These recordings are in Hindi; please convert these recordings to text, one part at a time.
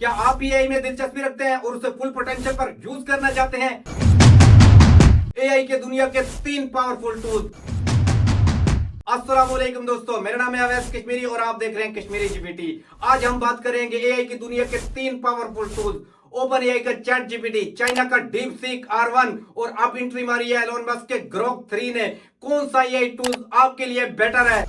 क्या आप भी एआई में दिलचस्पी रखते हैं और उसे फुल पोटेंशियल पर यूज करना चाहते हैं? एआई के दुनिया के 3 पावरफुल टूल्स। अस्सलाम वालेकुम दोस्तों, मेरा नाम है अवैस कश्मीरी और आप देख रहे हैं कश्मीरी जीपीटी। आज हम बात करेंगे एआई की दुनिया के 3 पावरफुल टूल्स। ओपन एआई का चैट जीपीटी, चाइना का डीप सीक R1 और अब एंट्री मारी है एलोन मस्क के ग्रोक 3 ने। कौन सा एआई टूल आपके लिए बेटर है?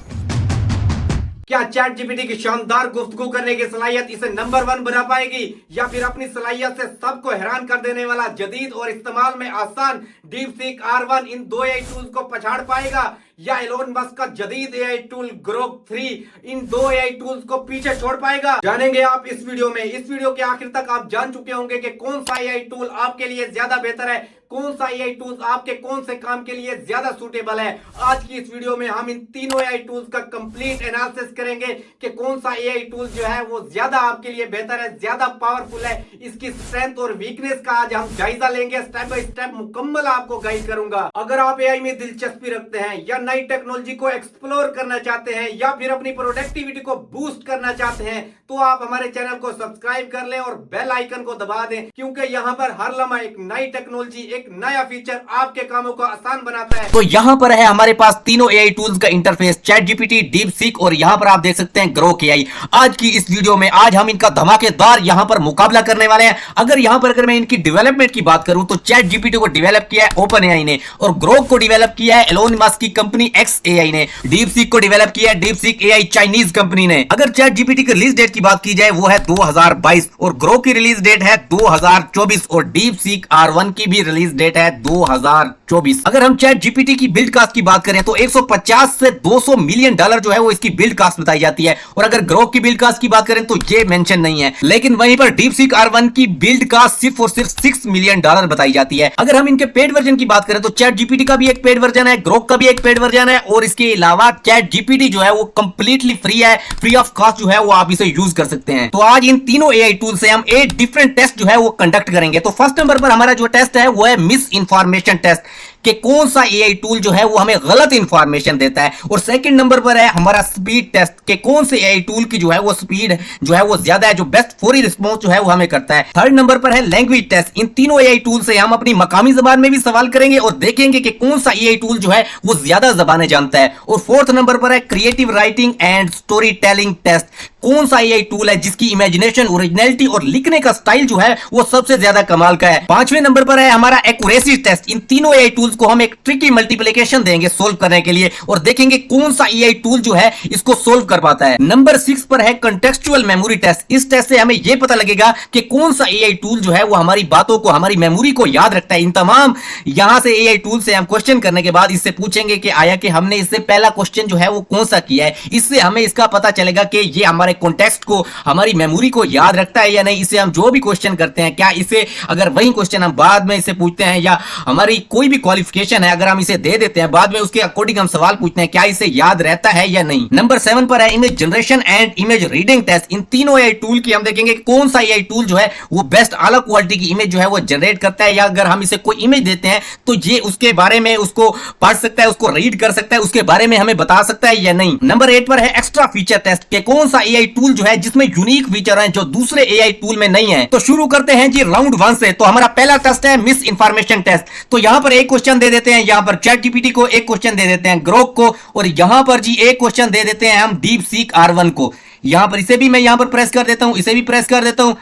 क्या चैट जीपीटी की शानदार गुफ्तगू करने की सलाहियत इसे नंबर 1 बना पाएगी, या फिर अपनी सलाहियत से सबको हैरान कर देने वाला जदीद और इस्तेमाल में आसान डीप सीक R1 इन 2 एआई टूल्स को पछाड़ पाएगा, या एलोन मस्क का जदीद एआई टूल ग्रोक 3 इन 2 एआई टूल्स को पीछे छोड़ पाएगा? जानेंगे आप इस वीडियो में। इस वीडियो के आखिर तक आप जान चुके होंगे कि कौन सा एआई टूल आपके लिए ज्यादा बेहतर है, कौन सा एआई टूल्स आपके कौन से काम के लिए ज्यादा सूटेबल है। आज की इस वीडियो में हम इन तीनों एआई टूल्स का कंप्लीट एनालिसिस करेंगे कि कौन सा एआई टूल जो है वो ज्यादा आपके लिए बेहतर है, ज्यादा पावरफुल है। इसकी स्ट्रेंथ और वीकनेस का आज हम जायजा लेंगे, स्टेप बाय स्टेप मुकम्मल आपको गाइड करूंगा। अगर आप एआई में दिलचस्पी रखते हैं या नई टेक्नोलॉजी को एक्सप्लोर करना चाहते हैं या फिर अपनी प्रोडक्टिविटी को बूस्ट करना चाहते हैं तो आप हमारे चैनल को सब्सक्राइब कर लें और बेल आइकन को दबा दें, क्योंकि यहाँ पर हर लम्हा एक नई टेक्नोलॉजी, एक नया फीचर आपके कामों को आसान बनाता है। तो यहाँ पर है हमारे पास तीनों एआई टूल्स का interface, chat GPT, deep seek और यहाँ पर आप देख सकते हैं ग्रोक एआई। आज की इस वीडियो में आज हम इनका धमाकेदार यहाँ पर मुकाबला करने वाले हैं। अगर मैं इनकी डेवलपमेंट की बात करूं तो चैट जीपीटी को डेवलप किया है ओपन एआई ने और ग्रोक को डेवलप किया है एलोन मस्क की कंपनी xAI ने। डीप सीक को डेवलप किया है deep seek AI Chinese company ने। अगर चैट जीपीटी की रिलीज डेट की बात की जाए वो है 2022 और ग्रोक की रिलीज डेट है 2024 और डीप सीक R1 की भी रिलीज डेट है 2024। अगर हम चैट जीपीटी की बिल्ड कास्ट की बात करें तो 150 से 200 मिलियन डॉलर जो है वो इसकी बिल्ड कास्ट बताई जाती है, और अगर ग्रोक की बिल्ड कास्ट की बात करें तो ये मेंशन नहीं है। लेकिन वहीं पर डीप सीक R1 की बिल्ड कास्ट सिर्फ और सिर्फ 6 मिलियन डॉलर बताई जाती है। अगर हम इनके पेड वर्जन की बात करें तो चैट जीपीटी का भी एक पेड वर्जन है, ग्रोक का भी एक पेड वर्जन है, और इसके अलावा चैट जीपीटी जो है वो कंप्लीटली फ्री है, फ्री ऑफ कॉस्ट जो है वो आप इसे यूज कर सकते हैं। तो आज इन तीनों एआई टूल से हम 8 डिफरेंट टेस्ट जो है वो कंडक्ट करेंगे। तो फर्स्ट नंबर पर हमारा जो टेस्ट है वो है मिस इंफॉर्मेशन टेस्ट, कि कौन सा एआई टूल जो है वो हमें गलत इंफॉर्मेशन देता है। और सेकंड नंबर पर है हमारा स्पीड टेस्ट, कि कौन से एआई टूल की जो है वो स्पीड जो है वो ज्यादा है, जो बेस्ट फौरी रिस्पॉन्स जो है वो हमें करता है। थर्ड नंबर पर है लैंग्वेज टेस्ट। इन तीनों एआई टूल से हम अपनी मकामी जबान में भी सवाल करेंगे और देखेंगे कि कौन सा एआई टूल जो है वो ज्यादा जबानें जानता है। और फोर्थ नंबर पर है creative writing and story telling test, कौन सा एआई टूल है जिसकी इमेजिनेशन, ओरिजिनलिटी और लिखने का स्टाइल जो है वो सबसे ज्यादा कमाल का है। पांचवें नंबर पर है हमारा एक्यूरेसी टेस्ट। इन तीनों एआई टूल्स को हम एक ट्रिकी मल्टीप्लिकेशन देंगे सोल्व करने के लिए और देखेंगे कौन सा एआई टूल जो है इसको सोल्व कर पाता है। नंबर 6 पर है कंटेक्चुअल मेमोरी टेस्ट। इस टेस्ट से हमें यह पता लगेगा कि कौन सा एआई टूल जो है वो हमारी बातों को, हमारी मेमोरी को याद रखता है। इन तमाम यहां से एआई टूल से हम क्वेश्चन करने के बाद इससे पूछेंगे कि आया कि हमने इससे पहला क्वेश्चन जो है वो कौन सा किया है। इससे हमें इसका पता चलेगा कि ये हमारे कॉन्टेक्स्ट को, हमारी मेमोरी को याद रखता है या नहीं। इसे हम जो भी क्वेश्चन करते हैं, क्या इसे अगर वही क्वेश्चन हम बाद में इसे पूछते हैं या हमारी कोई भी क्वालिफिकेशन है अगर हम इसे दे देते हैं बाद में उसके अकॉर्डिंग हम सवाल पूछते हैं, क्या इसे याद रहता है या नहीं। नंबर 7 पर है image generation and image reading test. इन तीनों एआई टूल की हम देखेंगे कौन सा एआई टूल जो है वो बेस्ट आला क्वालिटी की इमेज जो है वो जनरेट करता है, या अगर हम इसे कोई इमेज देते हैं तो ये उसके बारे में उसको पढ़ सकता है, उसको रीड कर सकता है, उसके बारे में हमें बता सकता है या नहीं। नंबर 8 पर है एक्स्ट्रा फीचर टेस्ट, कि कौन सा एआई टूल जो है जिसमें यूनिक फीचर है जो दूसरे एआई टूल में नहीं है। तो शुरू करते हैं जी राउंड 1 से। तो हमारा पहला टेस्ट है मिस इंफॉर्मेशन टेस्ट। तो यहां पर एक क्वेश्चन दे देते हैं, यहां पर चैट जीपीटी को एक क्वेश्चन दे देते हैं, ग्रोक को, और यहां पर जी एक क्वेश्चन दे देते हैं हम डीप सीक R1 को। यहां पर इसे भी मैं यहां पर प्रेस कर देता हूं, इसे भी प्रेस कर देता हूं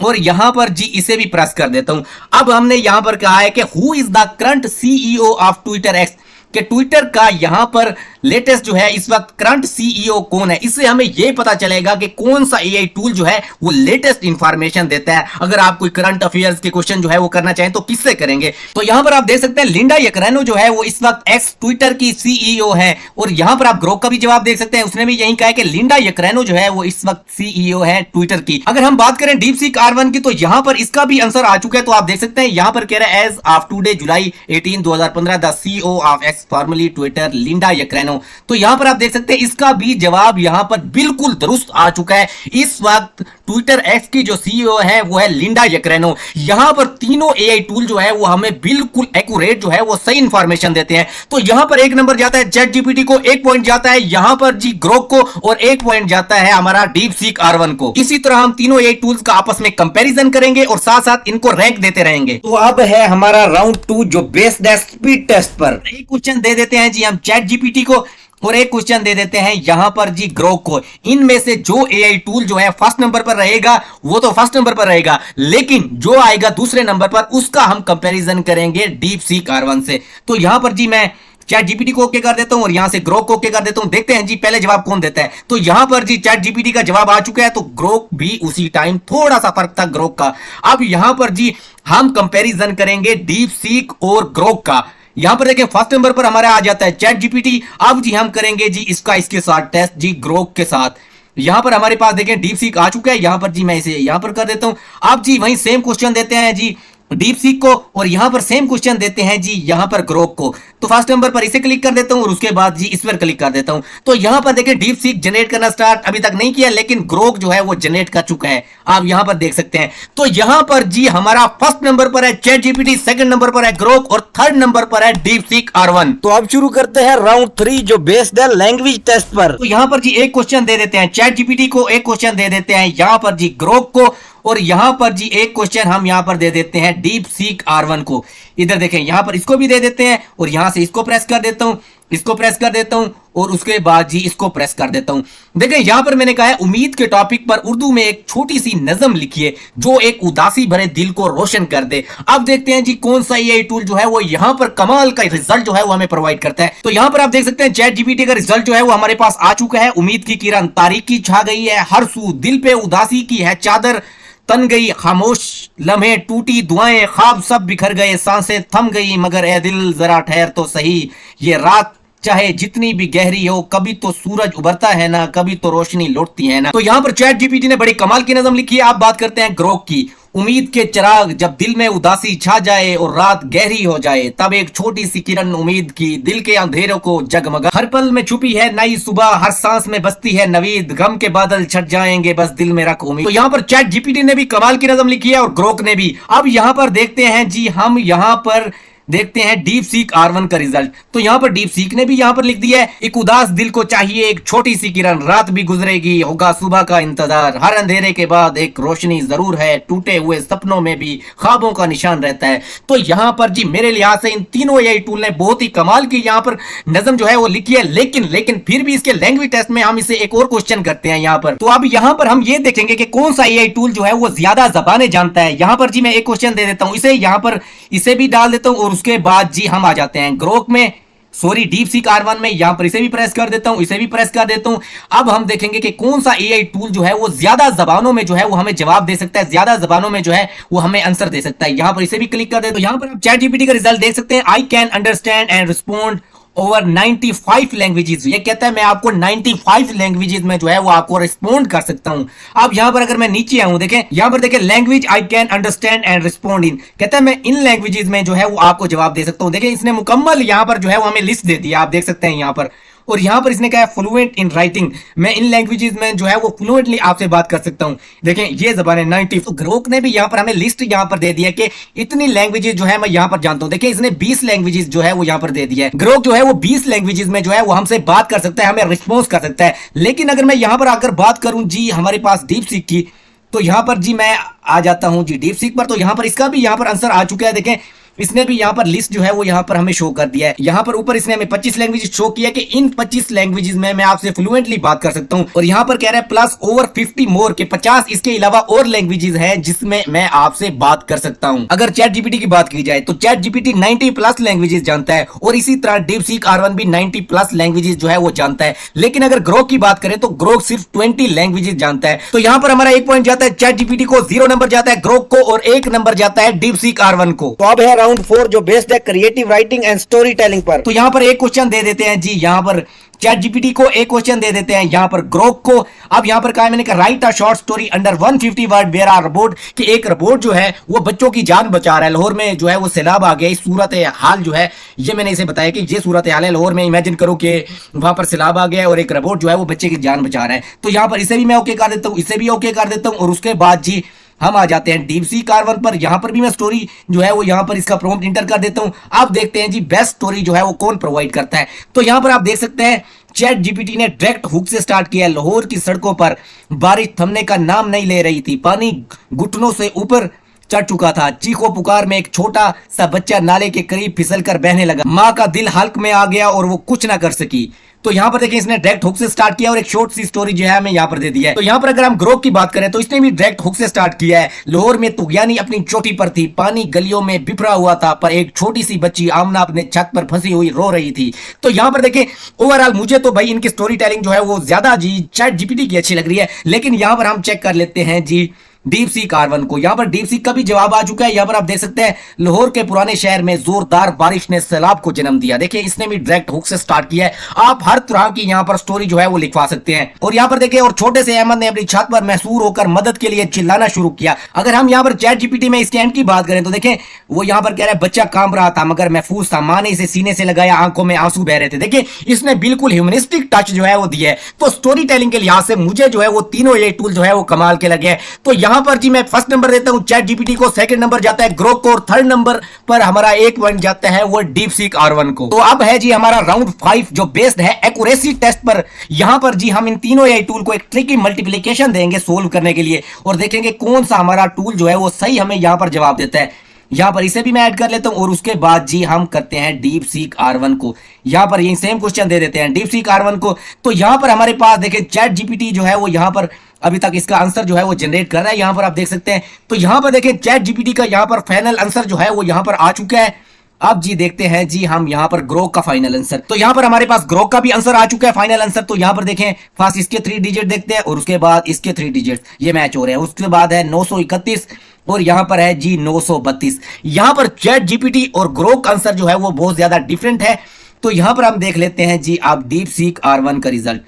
और यहां पर जी इसे भी प्रेस कर देता हूं। अब हमने यहां पर कहा है कि who is the current CEO of Twitter x, कि ट्विटर का यहां पर लेटेस्ट जो है इस वक्त करंट सीईओ कौन है। इससे हमें यह पता चलेगा कि कौन सा एआई टूल जो है वो लेटेस्ट इंफॉर्मेशन देता है। अगर आप कोई करंट अफेयर्स के क्वेश्चन जो है वो करना चाहें तो किससे करेंगे। तो यहां पर आप देख सकते हैं लिंडा यकरेनो जो है वो इस वक्त एक्स ट्विटर की सीईओ है, और यहां पर आप ग्रोक का भी जवाब देख सकते हैं, उसने भी यही कहा है कि लिंडा यकरेनो जो है वो इस वक्त सीईओ है ट्विटर की। अगर हम बात करें डीप सीक R1 की तो यहां पर इसका भी आंसर आ चुका है। तो आप देख सकते हैं यहां पर कह रहा है as of today July 18 2015 the CEO of X X formerly Twitter Linda Yaccarino. तो यहाँ पर आप देख सकते हैं इसका भी जवाब यहाँ पर बिल्कुल दुरुस्त आ चुका है। इस वक्त ट्विटर एक्स की जो सीईओ है वो है लिंडा यक्रैनो। यहाँ पर तीनों एआई टूल जो है वो हमें बिल्कुल एक्यूरेट जो है वो सही इंफॉर्मेशन देते हैं। तो यहाँ पर 1 नंबर जाता है चैट जीपीटी को, 1 पॉइंट जाता है यहाँ पर जी ग्रोक को, और 1 पॉइंट जाता है हमारा DeepSeek R1 को। इसी तरह हम तीनों एआई टूल्स का आपस में कंपैरिजन करेंगे और साथ साथ इनको रैंक देते रहेंगे। तो अब है हमारा राउंड 2 जो बेस्ड है स्पीड टेस्ट पर। एक क्वेश्चन दे देते हैं जी हम चैट जीपीटी को और एक क्वेश्चन दे देते हैं यहां पर जी ग्रोक को। इनमें से जो एआई टूल जो है फर्स्ट नंबर पर रहेगा वो तो फर्स्ट नंबर पर रहेगा, लेकिन जो आएगा दूसरे नंबर पर उसका हम कंपैरिजन करेंगे DeepSeek R1 से। तो यहां पर जी मैं चैट जीपीटी को ओके कर देता हूं और यहां से ग्रोक को ओके कर देता हूं। देखते हैं जी पहले जवाब कौन देता है। तो यहां पर जी चैट जीपीटी का जवाब आ चुका है, तो ग्रोक भी उसी टाइम, थोड़ा सा फर्क था ग्रोक का। अब यहां पर जी हम कंपैरिजन करेंगे DeepSeek और ग्रोक का। यहां पर देखें फर्स्ट नंबर पर हमारा आ जाता है चैट जीपीटी। अब जी हम करेंगे जी इसके साथ टेस्ट जी ग्रोक के साथ। यहां पर हमारे पास देखें DeepSeek आ चुका है, यहां पर जी मैं इसे यहां पर कर देता हूं। अब जी वहीं सेम क्वेश्चन देते हैं जी DeepSeek को और यहां पर सेम क्वेश्चन देते हैं जी यहां पर ग्रोक को। तो फर्स्ट नंबर पर इसे क्लिक कर देता हूं और उसके बाद जी इस पर क्लिक कर देता हूं। तो यहां पर देखिए DeepSeek जनरेट करना स्टार्ट अभी तक नहीं किया, लेकिन ग्रोक जो है वो जनरेट कर चुका है, आप यहां पर देख सकते हैं। तो यहां पर जी हमारा फर्स्ट नंबर पर है चैट जीपीटी, सेकंड नंबर पर है ग्रोक और थर्ड नंबर पर है DeepSeek R1। तो अब शुरू करते हैं राउंड 3 जो बेस्ड है लैंग्वेज टेस्ट पर। तो यहां पर जी एक क्वेश्चन दे देते हैं चैट जीपीटी को, एक क्वेश्चन दे देते हैं यहां पर जी ग्रोक को, और यहां पर जी एक क्वेश्चन हम यहां पर दे देते हैं DeepSeek R1 को। इधर देखें यहां पर इसको भी दे देते हैं और यहां से इसको प्रेस कर देता हूं, इसको प्रेस कर देता हूं और उसके बाद जी इसको प्रेस कर देता हूं। देखें यहां पर मैंने कहा है उम्मीद के टॉपिक पर उर्दू में एक छोटी सी नज़म लिखिए जो एक उदासी भरे दिल को रोशन कर दे। अब देखते हैं जी कौन सा एआई टूल जो है वो यहां पर कमाल का रिजल्ट जो है वो हमें प्रोवाइड करता है। तो यहां पर आप देख सकते हैं चैट जीपीटी का रिजल्ट जो है वो हमारे पास आ चुका है। उम्मीद की किरण तारीकी छा गई है, हर सू दिल पे उदासी की है चादर, तन गई खामोश लम्हे, टूटी दुआएं, ख्वाब सब बिखर गए, सांसें थम गई, मगर ए दिल जरा ठहर तो सही, ये रात चाहे जितनी भी गहरी हो कभी तो सूरज उभरता है ना, कभी तो रोशनी लौटती है ना। तो यहां पर चैट जीपीटी ने बड़ी कमाल की नज़म लिखी है। आप बात करते हैं ग्रोक की। उम्मीद के चिराग जब दिल में उदासी छा जाए और रात गहरी हो जाए, तब एक छोटी सी किरण उम्मीद की दिल के अंधेरों को जगमगा, हर पल में छुपी है नई सुबह, हर सांस में बसती है नवीद, गम के बादल छट जाएंगे बस दिल में रख उम्मीद। तो यहाँ पर चैट जीपीटी ने भी कमाल की नज़म लिखी है और ग्रोक ने भी। अब यहाँ पर देखते हैं जी हम यहाँ पर देखते हैं DeepSeek R1 का रिजल्ट। तो यहां पर DeepSeek ने भी यहां पर लिख दिया है, एक उदास दिल को चाहिए एक छोटी सी किरण, रात भी गुजरेगी होगा सुबह का इंतजार, हर अंधेरे के बाद एक रोशनी जरूर है, टूटे हुए सपनों में भी ख्वाबों का निशान रहता है। तो यहां पर जी मेरे लिहाज से इन तीनों एआई टूल ने बहुत ही कमाल की यहां पर नज़म जो है वो लिखी है, लेकिन फिर भी इसके लैंग्वेज टेस्ट में हम इसे एक और क्वेश्चन करते हैं यहां पर। तो अब यहां पर हम ये देखेंगे कि कौन सा एआई टूल जो है वो ज्यादा जबानें जानता है। यहां पर जी मैं एक क्वेश्चन दे देता हूं, इसे यहां पर इसे भी डाल देता हूं और उसके बाद जी हम आ जाते हैं ग्रोक में, सॉरी DeepSeek R1 में। यहां पर इसे भी प्रेस कर देता हूं, इसे भी प्रेस कर देता हूं। अब हम देखेंगे कि कौन सा एआई टूल जो है वो ज्यादा जबानों में जो है वो हमें जवाब दे सकता है, ज्यादा जबानों में जो है वो हमें आंसर दे सकता है। यहां पर इसे भी क्लिक कर देता हूं। यहां पर आप चैट जीपीटी का रिजल्ट देख सकते हैं, I can understand and respond over 95 languages. ये कहता है मैं आपको 95 लैंग्वेजेस में जो है वो आपको रिस्पॉन्ड कर सकता हूं। अब यहां पर अगर मैं नीचे आऊं, देखें यहां पर देखें language I can understand and respond इन, कहता है मैं इन लैंग्वेजेस में जो है वो आपको जवाब दे सकता हूं। देखें इसने मुकम्मल यहां पर जो है वो हमें लिस्ट दे दिया, आप देख सकते हैं यहां पर। और यहां पर इसने कहा है फ्लुएंट इन राइटिंग, मैं इन लैंग्वेजेस में जो है वो फ्लुएंटली आपसे बात कर सकता हूं। देखें ये जबान है 90। तो ग्रोक ने भी यहां पर हमें लिस्ट यहां पर दे दिया कि इतनी लैंग्वेजेस जो है मैं यहां पर जानता हूं। देखें इसने 20 लैंग्वेजेस जो है वो यहां पर दे दिया है। ग्रोक जो है वो 20 लैंग्वेजेस में जो है वो हमसे बात कर सकता है, हमें रिस्पॉन्स कर सकता है। लेकिन अगर मैं यहां पर आकर बात करूं जी हमारे पास DeepSeek की, तो यहां पर जी मैं आ जाता हूं जी DeepSeek पर। तो यहां पर इसका भी यहां पर आंसर आ चुका है। देखें इसने भी यहाँ पर लिस्ट जो है वो यहाँ पर हमें शो कर दिया है। यहाँ पर ऊपर इसने हमें 25 लैंग्वेजेस शो किया कि इन 25 लैंग्वेजेस में मैं आपसे फ्लुएंटली बात कर सकता हूँ। और यहाँ पर कह रहा है प्लस ओवर 50 मोर के 50 इसके अलावा और लैंग्वेजेस हैं जिसमें मैं आपसे बात कर सकता हूँ। अगर चैट जीपीटी की बात की जाए तो चैट जीपीटी 90 प्लस लैंग्वेजेस जानता है और इसी तरह DeepSeek R1 भी 90 प्लस लैंग्वेजेस जो है वो जानता है। लेकिन अगर ग्रोक की बात करें तो ग्रोक सिर्फ 20 लैंग्वेजेस जानता है। तो यहाँ पर हमारा 1 पॉइंट जाता है चैट जीपीटी को, 0 नंबर जाता है ग्रोक को और 1 नंबर जाता है DeepSeek R1 को। तो अब है राउंड 4 जो बेस्ड है creative writing and story telling पर। तो यहाँ पर एक क्वेश्चन दे देते हैं जी यहाँ पर चैट जीपीटी को एक क्वेश्चन दे देते हैं यहाँ पर ग्रोक को। अब यहाँ पर कहा मैंने कहा write a short story under 150 word where are robot, कि एक रोबोट जो है वो बच्चों की जान बचा रहा है। लाहौर में जो है वो सैलाब आ गया, इस सूरत हाल जो है ये मैंने इसे बताया कि ये सूरत हाल है लाहौर में। इमेजिन करो कि वहां पर सैलाब आ गया और एक रोबोट जो है वो बच्चे की जान बचा रहा है। तो यहाँ पर इसे भी मैं ओके कर देता हूँ, इसे भी ओके कर देता हूँ। और उसके बाद जी हम आ जाते हैं डीपसीक R1 पर। यहां पर भी मैं स्टोरी जो है वो यहां पर इसका प्रॉम्प्ट इंटर कर देता हूं। आप देखते हैं जी बेस्ट स्टोरी जो है वो कौन प्रोवाइड करता है। तो यहां पर आप देख सकते हैं चैट जीपीटी ने डायरेक्ट हुक से स्टार्ट किया। लाहौर की सड़कों पर बारिश थमने का नाम नहीं ले रही थी, पानी घुटनों से ऊपर चढ़ चुका था। चीखो पुकार में एक छोटा सा बच्चा नाले के करीब फिसलकर बहने लगा। माँ का दिल हल्क में आ गया और वो कुछ ना कर सकी। तो यहाँ पर देखिए इसने डायरेक्ट हुक से स्टार्ट किया और एक शॉर्ट सी स्टोरी जो है हमें यहाँ पर दे दी है। तो यहाँ पर अगर हम ग्रोक की बात करें तो इसने भी डायरेक्ट हुक से स्टार्ट किया है। लाहौर में तुगयानी अपनी चोटी पर थी, पानी गलियों में बिफरा हुआ था, पर एक छोटी सी बच्ची आमना अपने छत पर फंसी हुई रो रही थी। तो यहाँ पर देखिए ओवरऑल मुझे तो भाई इनकी स्टोरी टेलिंग जो है वो ज्यादा जी चैट जीपीटी की अच्छी लग रही है। लेकिन यहाँ पर हम चेक कर लेते हैं जी डीपसीक R1 को। यहाँ पर डीपसीक का भी जवाब आ चुका है। यहाँ पर आप देख सकते हैं लाहौर के पुराने शहर में जोरदार बारिश ने सैलाब को जन्म दिया। देखिए इसने भी डायरेक्ट हुक से स्टार्ट किया है। आप हर तरह की यहाँ पर स्टोरी जो है वो लिखवा सकते हैं। और यहाँ पर देखिए और छोटे से अहमद ने अपनी छत पर महसूर होकर मदद के लिए चिल्लाना शुरू किया। अगर हम यहाँ पर चैट जीपीटी में इसके एंड की बात करें तो देखें वो यहाँ पर कह रहा है बच्चा कांप रहा था मगर महफूज था, माँ ने इसे सीने से लगाया, आंखों में आंसू बह रहे थे। देखिए इसने बिल्कुल ह्यूमनिस्टिक टच जो है वो दिया है। तो स्टोरी टेलिंग के लिहाज से मुझे जो है वो तीनों ये टूल जो है वो कमाल के लगे हैं। तो यहाँ पर जी मैं फर्स्ट नंबर देता हूं चैट जीपीटी को, सेकंड नंबर जाता है ग्रोक को, और थर्ड नंबर पर हमारा एक पॉइंट जाता है वो डीपसीक R1 को। तो अब है जी हमारा राउंड 5 जो बेस्ड है एक्यूरेसी टेस्ट पर। यहां पर जी हम इन तीनों एआई टूल को एक ट्रिकी मल्टीप्लिकेशन देंगे सोल्व करने के लिए और देखेंगे कौन सा हमारा टूल जो है वो सही हमें यहां पर जवाब देता है। यहां पर इसे भी मैं ऐड कर लेता हूं और उसके बाद जी हम करते हैं डीपसीक R1 को। यहां पर ये सेम क्वेश्चन दे देते हैं डीपसीक R1 को। तो यहां पर हमारे पास देखिए चैट जीपीटी जो है वो यहां पर अभी तक इसका आंसर जो है वो जनरेट कर रहा है। यहां पर आप देख सकते हैं। तो यहां पर देखिए चैट जीपीटी का यहां पर फाइनल आंसर जो है वो यहां पर आ चुका है। अब जी देखते हैं जी हम यहां पर ग्रोक का फाइनल आंसर। तो यहां पर हमारे पास ग्रोक का भी आंसर आ चुका है फाइनल आंसर। तो यहां पर देखें फर्स्ट इसके 3 डिजिट देखते हैं और उसके बाद इसके 3 डिजिट ये मैच हो रहे हैं। उसके बाद है 931 और यहां पर है जी 932। यहां पर चैट जीपीटी और ग्रोक आंसर जो है वो बहुत ज्यादा डिफरेंट है। तो यहां पर हम देख लेते हैं जी आप डीपसीक R1 का रिजल्ट।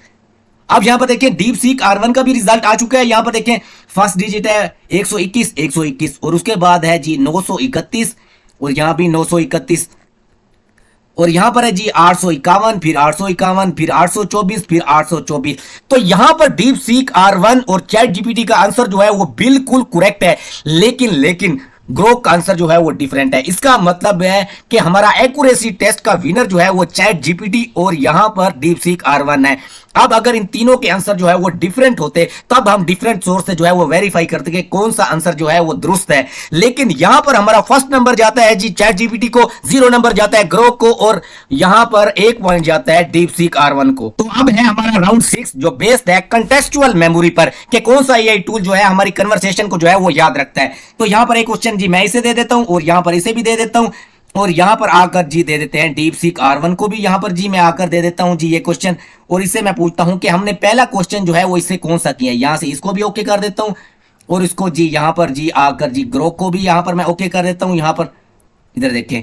अब यहां पर देखिए डीपसीक R1 का भी रिजल्ट आ चुका है। यहां पर देखें फर्स्ट डिजिट है 121 और उसके बाद है जी 931 और यहां भी 931 और यहां पर है जी 851 फिर 851 फिर 824 फिर 824। तो यहां पर डीपसीक R1 और चैट जीपीटी का आंसर जो है वो बिल्कुल करेक्ट है। लेकिन ग्रोक का आंसर जो है वो डिफरेंट है। इसका मतलब है कि हमारा एक्यूरेसी टेस्ट का विनर जो है वो चैट जीपीटी और यहां पर डीपसीक R1 है। अब अगर इन तीनों के आंसर जो है वो डिफरेंट होते तब हम डिफरेंट सोर्स से जो है वो वेरीफाई करते कि कौन सा आंसर जो है वो दुरुस्त है। लेकिन यहां पर हमारा फर्स्ट नंबर जाता है जी चैट जीपीटी को, 0 नंबर जाता है ग्रोक को और यहां पर 1 पॉइंट जाता है डीपसीक R1 को। तो अब है हमारा राउंड 6 जो बेस्ड है कंटेक्चुअल मेमोरी पर कि कौन सा एआई टूल जो है हमारी कन्वर्सेशन को जो है वो याद रखता है। तो यहां पर एक क्वेश्चन जी मैं इसे दे देता हूं और यहां पर इसे भी दे देता हूं और यहां पर आकर जी दे देते हैं डीपसीक R1 को भी। यहां पर जी मैं आकर दे देता हूं जी ये क्वेश्चन और इससे मैं पूछता हूं कि हमने पहला क्वेश्चन जो है वो इससे कौन सा किया है। यहां से इसको भी ओके कर देता हूं और इसको जी यहां पर जी आकर जी ग्रोक को भी यहां पर मैं ओके कर देता हूं। यहां पर इधर देखें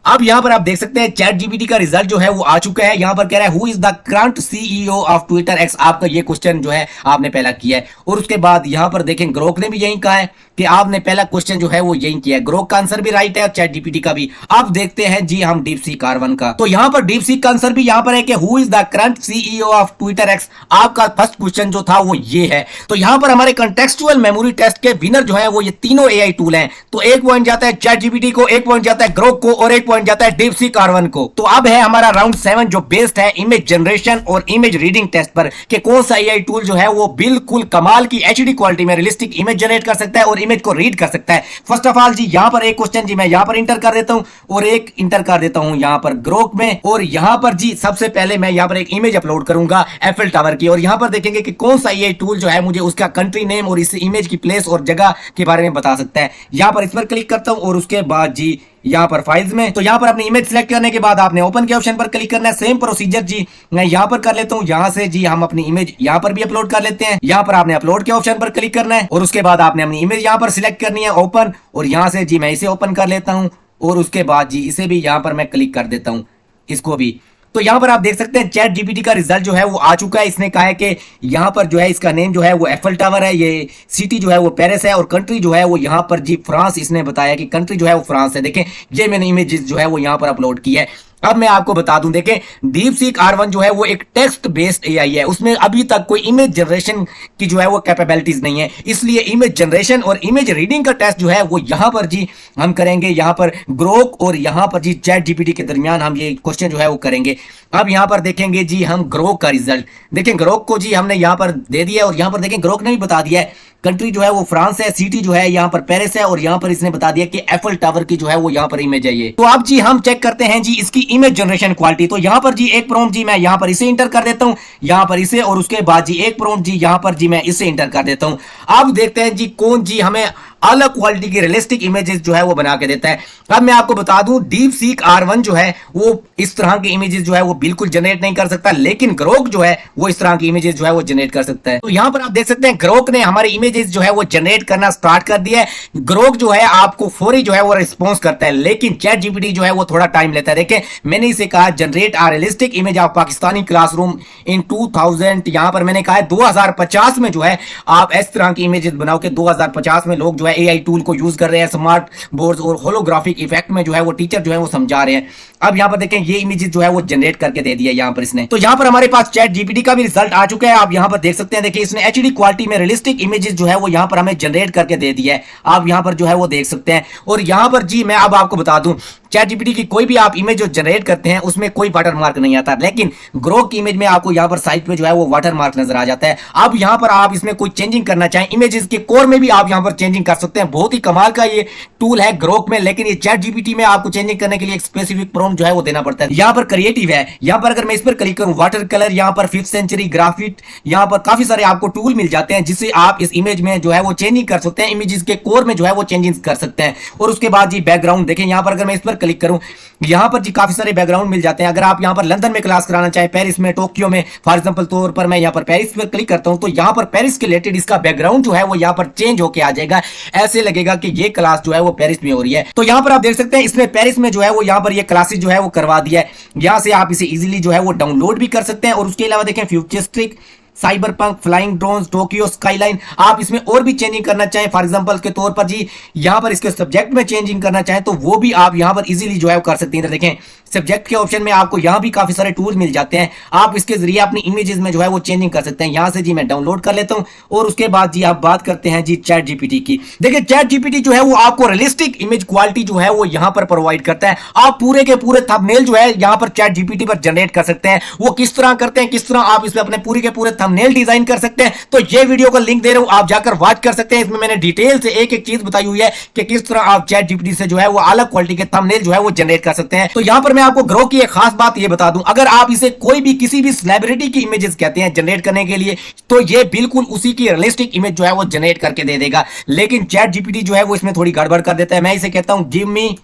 अब यहां पर आप देख सकते हैं चैट जीपीटी का रिजल्ट जो है वो आ चुका है। यहां पर कह रहा है who is the current CEO of Twitter x. आपका ये क्वेश्चन जो है आपने पहला किया है और उसके बाद यहां पर देखें ग्रोक ने भी यही कहा है कि आपने पहला क्वेश्चन जो है वो यही किया है। ग्रोक का आंसर भी राइट है और चैट जीपीटी का भी। अब देखते हैं जी हम डीपसीक R1 का। तो यहां पर डीपसीक का आंसर भी यहां पर है कि who is the current CEO of Twitter x. आपका फर्स्ट क्वेश्चन जो था वो ये है। तो यहां पर हमारे कंटेक्चुअल मेमोरी टेस्ट के विनर जो है वो ये तीनों एआई टूल हैं। तो 1 पॉइंट जाता है चैट जीपीटी को, 1 पॉइंट जाता है ग्रोक को और 1 पॉइंट जाता है डीपसीक R1 को। तो अब है हमारा राउंड 7 जो बेस्ड है इमेज जनरेशन और इमेज रीडिंग टेस्ट पर कि कौन सा एआई टूल जो है वो बिल्कुल कमाल की एचडी क्वालिटी में रियलिस्टिक इमेज जनरेट कर सकता है और इमेज को रीड कर सकता है। फर्स्ट ऑफ ऑल जी यहां पर एक क्वेश्चन जी मैं यहां पर इंटर कर देता हूं और एक इंटर कर देता हूं यहां पर ग्रोक में और यहां पर जी सबसे पहले मैं यहां पर एक इमेज अपलोड करूंगा एफएल टावर की और यहां पर देखेंगे कि कौन सा एआई टूल जो है मुझे उसका कंट्री नेम और इस इमेज की प्लेस और जगह के बारे में बता सकता है। यहां पर इस पर क्लिक करता हूं और उसके बाद जी यहां पर फाइल्स में तो यहां पर अपनी इमेज सिलेक्ट करने के बाद आपने ओपन के ऑप्शन पर क्लिक करना है। सेम प्रोसीजर जी मैं यहां पर कर लेता हूं। यहां से जी हम अपनी इमेज यहां पर भी अपलोड कर लेते हैं। यहां पर आपने अपलोड के ऑप्शन पर क्लिक करना है और उसके बाद आपने अपनी इमेज यहां पर सिलेक्ट करनी है ओपन और यहां से जी मैं इसे ओपन कर लेता हूं और उसके बाद जी इसे भी यहां पर मैं क्लिक कर देता हूं इसको भी। तो यहाँ पर आप देख सकते हैं चैट जीपीटी का रिजल्ट जो है वो आ चुका है। इसने कहा है कि यहाँ पर जो है इसका नेम जो है वो एफल टावर है, ये सिटी जो है वो पेरिस है और कंट्री जो है वो यहाँ पर जी फ्रांस। इसने बताया कि कंट्री जो है वो फ्रांस है। देखें ये मैंने इमेजेस जो है वो यहाँ पर अपलोड की है। अब मैं आपको बता दूं, देखें DeepSeek R1 जो है वो एक टेक्स्ट बेस्ड एआई है, उसमें अभी तक कोई इमेज जनरेशन की जो है वो कैपेबिलिटीज नहीं है। इसलिए इमेज जनरेशन और इमेज रीडिंग का टेस्ट जो है वो यहां पर जी हम करेंगे, यहां पर ग्रोक और यहां पर जी चैट जीपीटी के दरमियान हम ये क्वेश्चन जो है वो करेंगे। अब यहां पर देखेंगे जी हम ग्रोक का रिजल्ट। देखें ग्रोक को जी हमने यहां पर दे दिया और यहां पर देखें ग्रोक ने भी बता दिया है कंट्री जो है वो फ्रांस है, सिटी जो है यहाँ पर पेरिस है और यहाँ पर इसने बता दिया कि एफल टावर की जो है वो यहाँ पर इमेज है ये। तो अब जी हम चेक करते हैं जी इसकी इमेज जनरेशन क्वालिटी। तो यहाँ पर जी एक प्रॉम्प्ट जी मैं यहाँ पर इसे इंटर कर देता हूँ, यहाँ पर इसे, और उसके बाद जी एक प्रॉम्प्ट जी यहाँ पर जी मैं इसे इंटर कर देता हूँ। अब देखते हैं जी कौन जी हमें अलग क्वालिटी की रियलिस्टिक इमेजेस जो है वो बना के देता है। अब मैं आपको बता दूं DeepSeek R1 जो है वो इस तरह की इमेजेस जो है वो बिल्कुल जनरेट नहीं कर सकता, लेकिन ग्रोक जो है वो इस तरह की इमेजेस जो है वो जनरेट कर सकता है। तो यहां पर आप देख सकते हैं ग्रोक ने हमारे इमेजेस जो है वो जनरेट करना स्टार्ट कर दिया है। ग्रोक जो है आपको फौरी जो है वो रिस्पॉन्स करता है, लेकिन चैट जीपीटी जो है वो थोड़ा टाइम लेता है। देखें मैंने इसे कहा generate a realistic image of Pakistani classroom in 2000, यहां पर मैंने कहा है 2050 में जो है आप इस तरह की इमेजेस बनाओ कि 2050 में लोग जो है एआई टूल को यूज कर रहे हैं, स्मार्ट बोर्ड्स और होलोग्राफिक इफेक्ट में जो है वो टीचर जो है वो समझा रहे हैं। अब यहां पर देखें ये इमेजेस जो है वो जनरेट करके दे दिया यहां पर इसने। तो यहां पर हमारे पास चैट जीपीटी का भी रिजल्ट आ चुका है। आप यहां पर देख सकते हैं, देखिए इसने एचडी क्वालिटी में रियलिस्टिक इमेजेस जो है वो यहां पर हमें जनरेट करके दे दिया है। आप यहां पर जो है वो देख सकते हैं। और यहां पर जी मैं अब आपको बता दूं चैट जीपीटी की कोई भी आप इमेज जो जनरेट करते हैं उसमें कोई वाटर मार्क नहीं आता, लेकिन ग्रोक की इमेज में आपको यहां पर साइड पे जो है वो वाटर मार्क नजर आ जाता है। अब यहां पर आप इसमें कोई चेंजिंग करना चाहें, इमेजेस के कोर में भी आप यहां पर चेंजिंग कर सकते हैं। बहुत ही कमाल का ये टूल है ग्रोक में, लेकिन ये चैट जीपीटी में आपको चेंजिंग करने के लिए एक स्पेसिफिक प्रॉम्प्ट जो है वो देना पड़ता है। यहां पर क्रिएटिव है, यहां पर अगर मैं इस पर क्लिक करूं वाटर कलर, यहां पर 5th सेंचुरी ग्राफिट, यहां पर काफी सारे आपको टूल मिल जाते हैं जिससे आप इस इमेज में जो है वो चेंजिंग कर सकते हैं, इमेजेस के कोर में जो है वो चेंजिंग कर सकते हैं। और उसके बाद जी बैकग्राउंड देखें, यहां पर अगर मैं इस पर क्लिक करूं यहां पर जी काफी सारे बैकग्राउंड मिल जाते हैं। अगर आप यहां पर लंदन में क्लास कराना चाहें, पेरिस में, टोक्यो में, फॉर एग्जांपल तौर पर मैं यहां पर पेरिस पर क्लिक करता हूं तो यहां पर पेरिस के रिलेटेड इसका बैकग्राउंड जो है वो यहां पर चेंज होके आ जाएगा। ऐसे लगेगा कि ये क्लास जो है वो पेरिस में हो रही है। तो यहां पर आप देख सकते हैं इसने पेरिस में जो है वो यहां पर ये क्लासेस जो है वो करवा दिया है। यहां से आप इसे इजीली जो है वो डाउनलोड भी कर सकते हैं। और उसके अलावा देखें futuristic, cyberpunk, flying drones, Tokyo skyline, आप इसमें और भी चेंजिंग करना चाहें, फॉर एग्जांपल के तौर पर जी यहां पर इसके सब्जेक्ट में चेंजिंग करना चाहें तो वो भी आप यहां पर इजीली जो है कर सकते हैं। देखें सब्जेक्ट के ऑप्शन में आपको यहां भी काफी सारे टूल्स मिल जाते हैं, आप इसके जरिए अपनी इमेजेस में जो है वो चेंजिंग कर सकते हैं। यहां से जी मैं डाउनलोड कर लेता हूं और उसके बाद जी आप बात करते हैं जी चैट जीपीटी की। देखिए चैट जीपीटी जो है वो आपको रियलिस्टिक इमेज क्वालिटी जो है वो यहां पर प्रोवाइड करता है। आप पूरे के पूरे थंबनेल जो है यहां पर चैट जीपीटी पर जनरेट कर सकते हैं। वो किस तरह करते हैं, किस तरह आप इसमें अपने पूरे के पूरे थंबनेल डिजाइन कर सकते हैं, तो ये वीडियो का लिंक दे रहा हूं, आप जाकर वॉच कर सकते हैं। इसमें मैंने डिटेल से एक एक चीज बताई हुई है कि किस तरह आप चैट जीपीटी से जो है वो अलग क्वालिटी के थंबनेल जो है वो जनरेट कर सकते हैं। तो यहां पर मैं आपको ग्रो की एक खास बात ये बता दूं, अगर आप इसे कोई भी किसी भी सेलिब्रिटी की इमेजेस कहते हैं जनरेट करने के लिए तो ये बिल्कुल उसी की रियलिस्टिक इमेज जो है वो जनरेट करके दे देगा। लेकिन चैट जीपीटी जो है वो इसमें थोड़ी गड़बड़ कर देता है। मैं इसे कहता हूं गिव मी,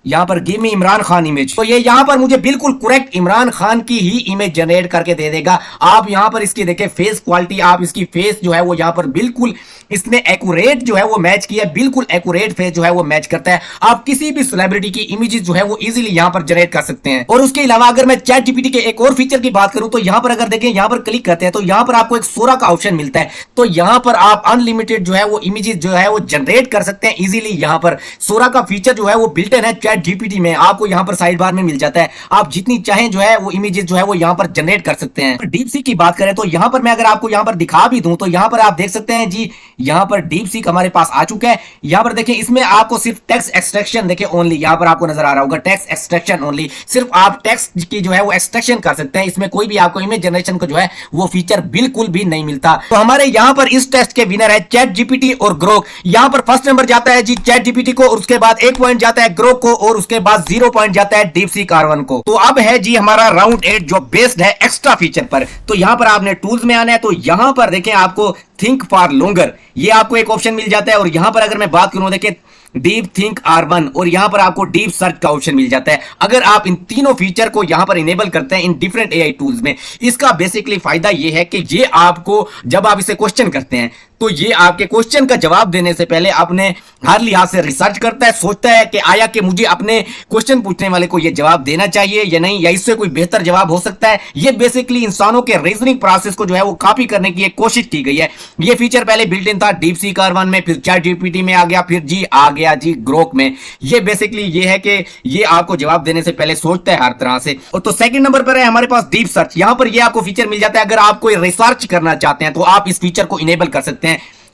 यहां पर give me Imran Khan image, तो ये यहां पर मुझे बिल्कुल करेक्ट इमरान खान की ही इमेज जनरेट करके दे देगा। आप यहां पर इसकी देखें फेस क्वालिटी, आप इसकी फेस जो है वो यहां पर बिल्कुल इसने एक्यूरेट जो है वो मैच किया, बिल्कुल एक्यूरेट फेस जो है वो मैच करता है। आप किसी भी सेलिब्रिटी की इमेजेस जो है वो इजीली यहां पर जनरेट कर सकते हैं। और उसके अलावा अगर मैं चैट जीपीटी के एक और फीचर की बात करूं तो यहां पर अगर देखें, यहां पर क्लिक करते हैं तो यहां पर आपको एक सोरा का ऑप्शन मिलता है। तो यहां पर आप अनलिमिटेड जो है वो इमेजेस जो है वो जनरेट कर सकते हैं इजीली। यहां पर सोरा का फीचर जो है वो बिल्ट इन है चैट जीपीटी में, आपको यहां पर साइड बार में मिल जाता है। आप जितनी चाहें जो है वो इमेजेस जो है वो यहां पर जनरेट कर सकते हैं। डीपसीक की बात करें तो यहां पर मैं अगर आपको यहां पर दिखा भी दूं तो यहां पर आप देख सकते हैं जी, यहां पर डीपसीक हमारे पास आ चुका है। यहां पर देखें इसमें आपको सिर्फ टेक्स्ट एक्सट्रैक्शन देखें ओनली, यहां पर आपको नजर आ रहा होगा टेक्स्ट एक्सट्रैक्शन ओनली, सिर्फ आप टेक्स्ट की जो है वो एक्सट्रैक्शन कर सकते हैं। इसमें कोई भी आपको इमेज जनरेशन को जो है वो फीचर बिल्कुल भी नहीं मिलता। तो हमारे यहां पर इस टेस्ट के विनर है चैट जीपीटी और ग्रोक। यहां पर फर्स्ट नंबर जाता है जी चैट जीपीटी को, और उसके बाद 1 पॉइंट जाता है ग्रोक को, और उसके बाद 0 पॉइंट जाता है डीपसीक R1 को। तो अब है जी हमारा राउंड 8 जो बेस्ड है एक्स्ट्रा फीचर पर। तो यहां पर आपने टूल्स में आना है, तो यहां पर देखें आपको थिंक फॉर लॉन्गर, ये आपको एक ऑप्शन मिल जाता है। और यहां पर अगर मैं बात करूं, देखिए डीप थिंक R1 और यहां पर आपको डीप सर्च का ऑप्शन मिल जाता है। अगर आप इन तीनों फीचर को यहां पर इनेबल करते हैं इन डिफरेंट एआई टूल्स में, इसका बेसिकली फायदा ये है कि ये आपको जब आप इसे क्वेश्चन करते हैं तो ये आपके क्वेश्चन का जवाब देने से पहले अपने हर लिहाज से रिसर्च करता है, सोचता है कि आया कि मुझे अपने क्वेश्चन पूछने वाले को ये जवाब देना चाहिए या नहीं, या इससे कोई बेहतर जवाब हो सकता है। ये बेसिकली इंसानों के रीजनिंग प्रोसेस को जो है वो कॉपी करने की एक कोशिश की गई है। ये फीचर पहले बिल्ट इन था डीप सीक R1 में, फिर चैट जीपीटी में आ गया, फिर जी आ गया जी ग्रोक में। ये बेसिकली ये है कि ये आपको जवाब देने से पहले सोचता है हर तरह से। और तो सेकंड नंबर पर है हमारे पास डीप सर्च। यहां पर ये आपको फीचर मिल जाता है, अगर आप कोई रिसर्च करना चाहते हैं तो आप इस फीचर को इनेबल कर सकते हैं।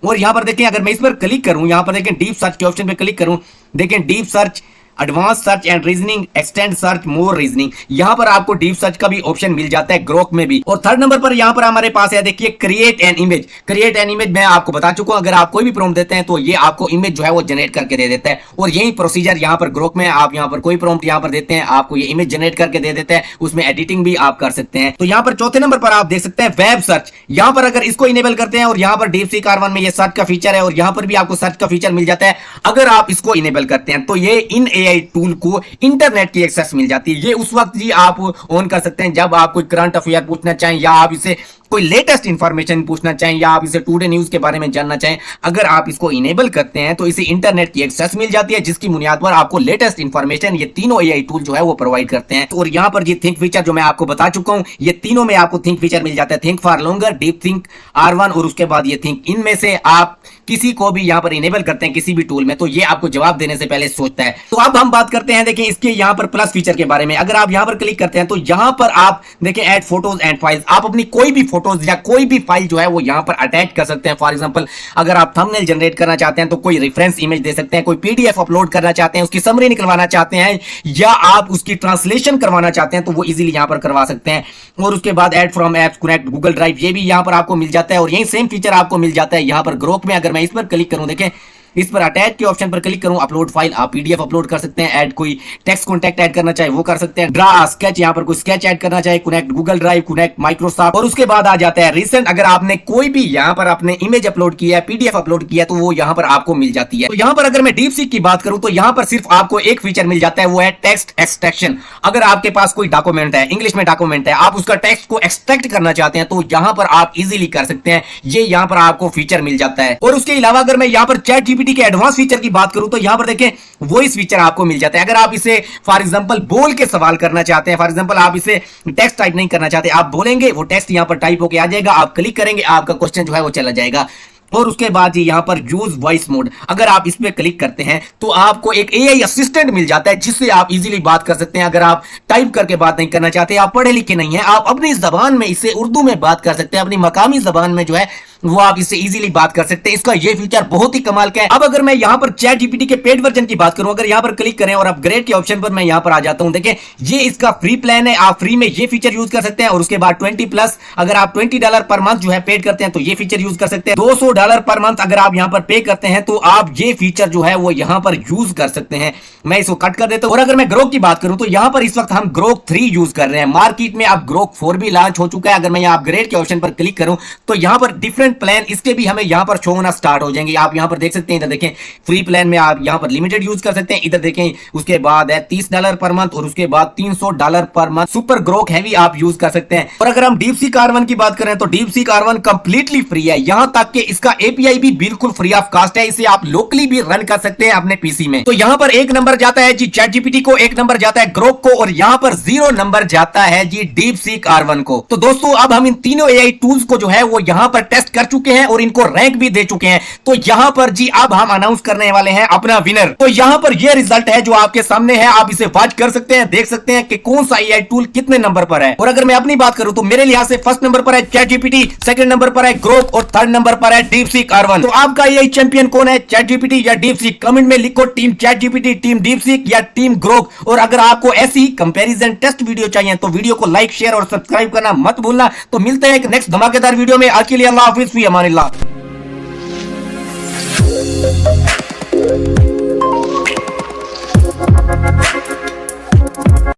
और यहां पर देखें, अगर मैं इस पर क्लिक करूं, यहां पर देखें डीप सर्च के ऑप्शन पे क्लिक करूं, देखें deep search, advance search and reasoning, extend search, more reasoning, यहां पर आपको डीप सर्च का भी ऑप्शन मिल जाता है ग्रोक में भी। और थर्ड नंबर पर यहां पर हमारे पास है, देखिए create an image. Create an image मैं आपको बता चुका हूं, अगर आप कोई भी प्रॉम्प्ट देते हैं तो ये आपको इमेज जो है वो जनरेट करके दे देता है। और यही प्रोसीजर यहां पर ग्रोक में, आप यहां पर कोई प्रॉम्प्ट यहां पर देते हैं, आपको ये इमेज जनरेट करके दे देता है, उसमें एडिटिंग भी आप कर सकते हैं। तो यहां पर चौथे नंबर पर आप देख सकते हैं वेब सर्च। यहां पर अगर इसको इनेबल करते हैं और यहां पर डीप सीक R1 में ये सर्च का फीचर है और यहां पर भी आपको सर्च का फीचर मिल जाता है। अगर आप इसको इनेबल करते हैं तो ये इन एआई टूल को इंटरनेट की एक्सेस मिल जाती है। ये उस वक्त ही आप ऑन कर सकते हैं जब आप कोई करंट अफेयर पूछना चाहें, या आप इसे कोई लेटेस्ट इंफॉर्मेशन पूछना चाहें, या आप इसे टुडे न्यूज के बारे में जानना चाहें। अगर आप इसको इनेबल करते हैं तो इसे इंटरनेट की एक्सेस मिल जाती है, जिसकी बुनियाद पर आपको लेटेस्ट इंफॉर्मेशन ये तीनों एआई टूल जो है वो प्रोवाइड करते हैं। और यहां पर ये थिंक फीचर जो मैं आपको बता चुका हूं, ये तीनों में आपको थिंक फीचर मिल जाता है, think for longer, deep think R1 और उसके बाद ये थिंक। इनमें से आप किसी को भी यहां पर इनेबल करते हैं किसी भी टूल में, तो ये आपको जवाब देने से पहले सोचता है। तो अब हम बात करते हैं, देखिए इसके यहां पर प्लस फीचर के बारे में। अगर आप यहां पर क्लिक करते हैं तो यहां पर आप देखिए ऐड फोटोज एंड फाइल्स, आप अपनी कोई भी फोटोज या कोई भी फाइल जो है वो यहां पर अटैच कर सकते हैं। फॉर एग्जांपल अगर आप थंबनेल जनरेट करना चाहते हैं तो कोई रेफरेंस इमेज दे सकते हैं, कोई पीडीएफ अपलोड करना चाहते हैं, उसकी समरी निकलवाना चाहते हैं, या आप उसकी ट्रांसलेशन करवाना चाहते हैं तो वो इजीली यहां पर करवा सकते हैं। और उसके बाद add from apps, connect, Google drive, ये भी यहां पर आपको मिल जाता है। और यही सेम फीचर आपको मिल जाता है यहां पर ग्रोक में। अगर मैं इस पर क्लिक करूं, देखें इस पर अटैच के ऑप्शन पर क्लिक करूं, अपलोड फाइल, आप पीडीएफ अपलोड कर सकते हैं, ऐड कोई टेक्स्ट कॉन्टैक्ट ऐड करना चाहे वो कर सकते हैं, ड्रा स्केच, यहां पर कोई स्केच ऐड करना चाहे, connect Google drive, connect Microsoft. और उसके बाद आ जाता है रिसेंट, अगर आपने कोई भी यहां पर अपने इमेज अपलोड किया है, पीडीएफ अपलोड किया है, तो वो यहां पर आपको मिल जाती है। तो यहां पर अगर मैं डीप सीक की बात करूं तो यहां पर सिर्फ आपको एक फीचर मिल जाता है, वो है टेक्स्ट एक्सट्रैक्शन। अगर आपके पास कोई डॉक्यूमेंट है, इंग्लिश में डॉक्यूमेंट है, आप उसका टेक्स्ट को एक्सट्रैक्ट करना चाहते हैं तो यहां पर आप इजीली कर सकते हैं, ये यहां पर आपको फीचर मिल जाता है। और उसके अलावा अगर मैं यहां पर चैट जीपीटी के एडवांस फीचर की बात करूं तो यहां पर देखें वॉइस फीचर आपको मिल जाता है। अगर आप इसे फॉर एग्जांपल बोल के सवाल करना चाहते हैं, फॉर एग्जांपल आप इसे टेक्स्ट टाइप नहीं करना चाहते, आप बोलेंगे वो टेक्स्ट यहां पर टाइप होकर आ जाएगा, आप क्लिक करेंगे आपका क्वेश्चन जो है वो चला जाएगा। और उसके बाद यहां पर यूज वॉइस मोड, अगर आप इस पे क्लिक करते हैं तो आपको एक एआई असिस्टेंट मिल जाता है जिससे आप इजीली बात कर सकते हैं। अगर आप टाइप करके बात नहीं करना चाहते, आप पढ़े लिखे नहीं हैं, आप अपनी जबान में इसे उर्दू में बात कर सकते हैं, अपनी मकामी जबान में जो है वो आप इससे इजीली बात कर सकते हैं। इसका ये फीचर बहुत ही कमाल का है। अब अगर मैं यहां पर चैट जीपीटी के पेड वर्जन की बात करूं, अगर यहां पर क्लिक करें और अपग्रेड के ऑप्शन पर मैं यहां पर आ जाता हूं, देखें ये इसका फ्री प्लान है, आप फ्री में ये फीचर यूज कर सकते हैं। और उसके बाद 20+ अगर आप $20 पर मंथ जो है पेड करते हैं तो ये फीचर यूज कर सकते हैं। $200 पर मंथ अगर आप यहां पर पे करते हैं तो आप ये फीचर जो है वो यहां पर यूज कर सकते हैं। मैं इसको कट कर देता हूं। और अगर मैं ग्रोक की बात करूं तो यहां पर इस वक्त हम ग्रोक 3 यूज कर रहे हैं, मार्केट में अब ग्रोक 4 भी लॉन्च हो चुका है। अगर मैं यहां अपग्रेड के ऑप्शन पर क्लिक करूं तो यहां पर डिफरेंट प्लान इसके भी हमें यहां पर शो होना स्टार्ट हो जाएंगे। आप यहां पर देख सकते हैं, इधर देखें फ्री प्लान में आप यहां पर लिमिटेड यूज कर सकते हैं, इधर देखें उसके बाद है $30 पर मंथ और उसके बाद $300 per month super Grok heavy आप यूज कर सकते हैं। और अगर हम डीप सीक R1 की बात करें तो deep seek R1 completely free है, यहां तक कि इसका एपीआई भी बिल्कुल फ्री ऑफ कॉस्ट है, इसे आप लोकली भी रन कर सकते हैं अपने पीसी में। तो यहां पर 1 नंबर जाता है जी चैट जीपीटी को, 1 नंबर जाता है ग्रोक को, और यहां पर 0 नंबर जाता है जी डीप सीक R1 को। तो दोस्तों अब हम इन तीनों एआई टूल्स को जो है वो यहां पर टेस्ट कर चुके हैं और इनको रैंक भी दे चुके हैं। तो यहां पर जी अब हम अनाउंस करने वाले हैं अपना विनर। तो यहां पर ये रिजल्ट है जो आपके सामने है, आप इसे वॉच कर सकते हैं, देख सकते हैं कि कौन सा एआई टूल कितने नंबर पर है। और अगर मैं अपनी बात करूं तो मेरे लिहाज से फर्स्ट नंबर पर है चैट जीपीटी, सेकंड नंबर पर है ग्रोक और थर्ड नंबर पर है डीप सीक R1। तो आपका एआई चैंपियन कौन है, चैट जीपीटी या डीप सीक? कमेंट में लिखो team chat GPT, team deep seek या टीम ग्रोक। और अगर आपको ऐसी कंपैरिजन टेस्ट वीडियो चाहिए तो वीडियो को लाइक, शेयर और सब्सक्राइब करना मत भूलना। तो मिलते हैं एक नेक्स्ट धमाकेदार वीडियो में, आज के लिए अल्लाह हाफिज, फी अमानिल्लाह। We'll be right back.